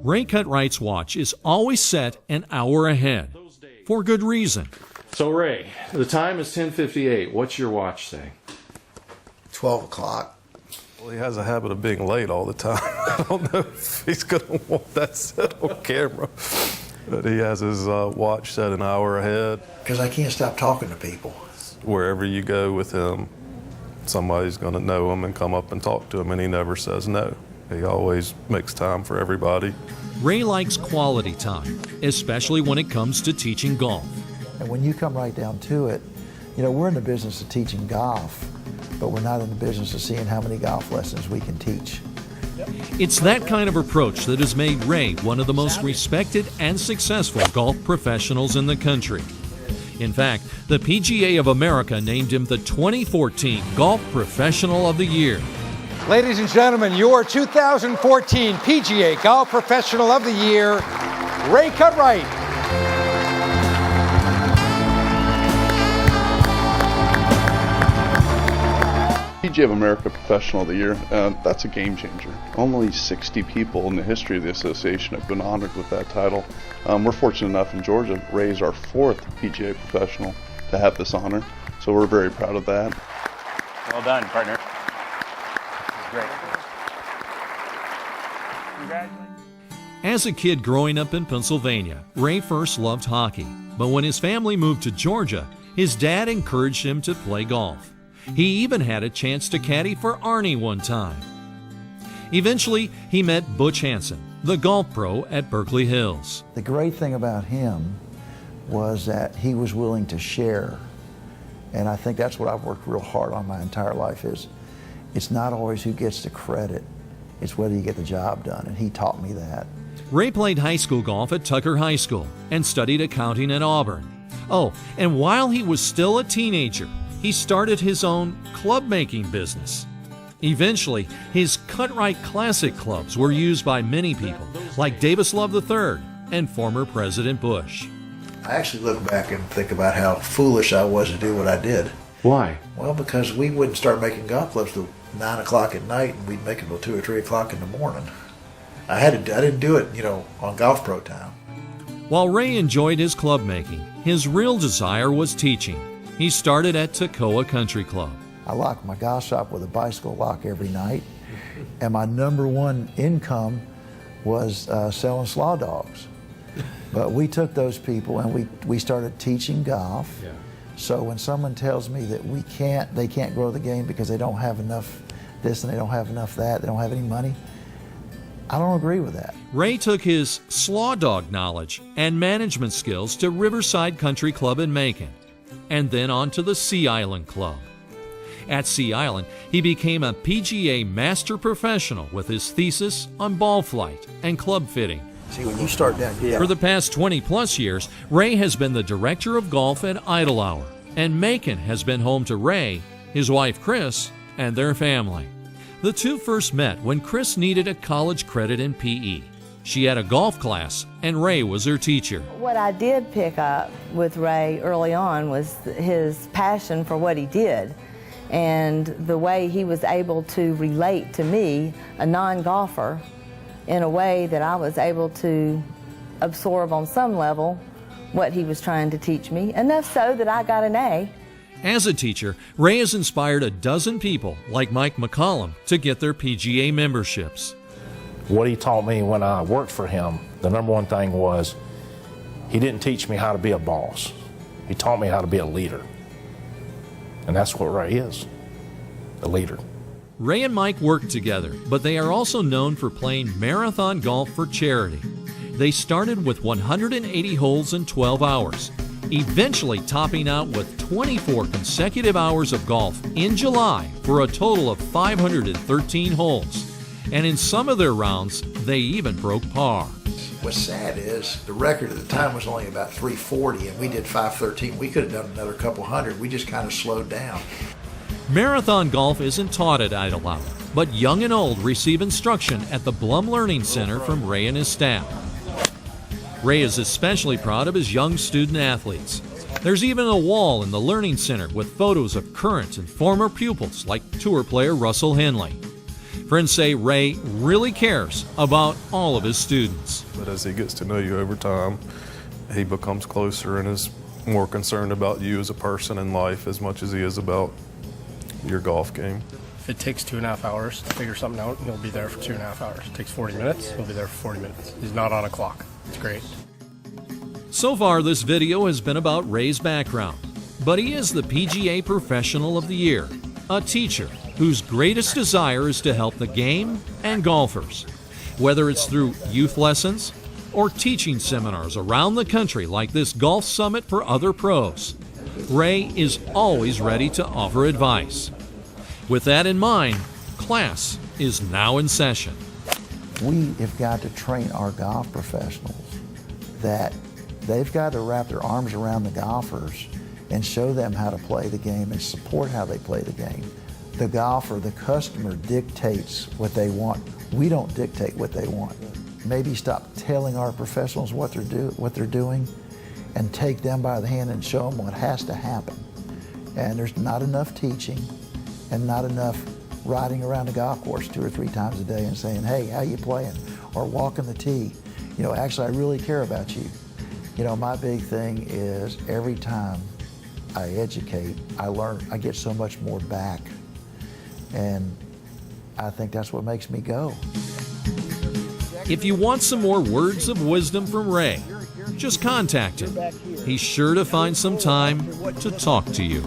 Ray Cutright's watch is always set an hour ahead, for good reason. So Ray, the time is 10:58. What's your watch say? 12 o'clock. Well, he has a habit of being late all the time. I don't know if he's going to want that set on camera. But he has his watch set an hour ahead. Because I can't stop talking to people. Wherever you go with him, somebody's going to know him and come up and talk to him, and he never says no. He always makes time for everybody. Ray likes quality time, especially when it comes to teaching golf. And when you come right down to it, you know, we're in the business of teaching golf, but we're not in the business of seeing how many golf lessons we can teach. It's that kind of approach that has made Ray one of the most respected and successful golf professionals in the country. In fact, the PGA of America named him the 2014 Golf Professional of the Year. Ladies and gentlemen, your 2014 PGA Golf Professional of the Year, Ray Cutright. PGA of America Professional of the Year, that's a game changer. Only 60 people in the history of the association have been honored with that title. We're fortunate enough in Georgia, Ray is our 4th PGA professional to have this honor, so we're very proud of that. Well done, partner. Great. Congratulations. As a kid growing up in Pennsylvania, Ray first loved hockey, but when his family moved to Georgia, his dad encouraged him to play golf. He even had a chance to caddy for Arnie one time. Eventually, he met Butch Hansen, the golf pro at Berkeley Hills. The great thing about him was that he was willing to share. And I think that's what I've worked real hard on my entire life is, it's not always who gets the credit, it's whether you get the job done, and he taught me that. Ray played high school golf at Tucker High School and studied accounting at Auburn. Oh, and while he was still a teenager, he started his own club-making business. Eventually, his Cutright Classic clubs were used by many people, like Davis Love III and former President Bush. I actually look back and think about how foolish I was to do what I did. Why? Well, because we wouldn't start making golf clubs till 9 o'clock at night, and we'd make them till 2 or 3 o'clock in the morning. I didn't do it, on Golf Pro time. While Ray enjoyed his club making, his real desire was teaching. He started at Toccoa Country Club. I locked my golf shop with a bicycle lock every night, and my number one income was selling slaw dogs. But we took those people and we started teaching golf. Yeah. So when someone tells me that they can't grow the game because they don't have enough this and they don't have enough that, they don't have any money, I don't agree with that. Ray took his slaw dog knowledge and management skills to Riverside Country Club in Macon, and then on to the Sea Island Club. At Sea Island, he became a PGA master professional with his thesis on ball flight and club fitting. See, when you start down here. For the past 20-plus years, Ray has been the director of golf at Idle Hour, and Macon has been home to Ray, his wife Chris, and their family. The two first met when Chris needed a college credit in PE. She had a golf class, and Ray was her teacher. What I did pick up with Ray early on was his passion for what he did, and the way he was able to relate to me, a non-golfer, in a way that I was able to absorb on some level what he was trying to teach me, enough so that I got an A. As a teacher, Ray has inspired a dozen people, like Mike McCollum, to get their PGA memberships. What he taught me when I worked for him, the number one thing was he didn't teach me how to be a boss. He taught me how to be a leader. And that's what Ray is, a leader. Ray and Mike work together, but they are also known for playing marathon golf for charity. They started with 180 holes in 12 hours, eventually topping out with 24 consecutive hours of golf in July for a total of 513 holes. And in some of their rounds, they even broke par. What's sad is the record at the time was only about 340, and we did 513. We could have done another couple hundred. We just kind of slowed down. Marathon golf isn't taught at Idle Hour, but young and old receive instruction at the Blum Learning Center from Ray and his staff. Ray is especially proud of his young student athletes. There's even a wall in the Learning Center with photos of current and former pupils like tour player Russell Henley. Friends say Ray really cares about all of his students. But as he gets to know you over time, he becomes closer and is more concerned about you as a person in life as much as he is about your golf game. If it takes 2.5 hours to figure something out, he'll be there for 2.5 hours. It takes 40 minutes, he'll be there for 40 minutes. He's not on a clock. It's great. So far, this video has been about Ray's background, but he is the PGA Professional of the Year, a teacher whose greatest desire is to help the game and golfers. Whether it's through youth lessons or teaching seminars around the country like this golf summit for other pros, Ray is always ready to offer advice. With that in mind, class is now in session. We have got to train our golf professionals that they've got to wrap their arms around the golfers and show them how to play the game and support how they play the game. The golfer, the customer dictates what they want. We don't dictate what they want. Maybe stop telling our professionals what they're doing and take them by the hand and show them what has to happen. And there's not enough teaching and not enough riding around the golf course 2 or 3 times a day and saying, hey, how you playing? Or walking the tee. You know, actually, I really care about you. You know, my big thing is every time I educate, I learn, I get so much more back. And I think that's what makes me go. If you want some more words of wisdom from Ray, just contact him. He's sure to find some time to talk to you.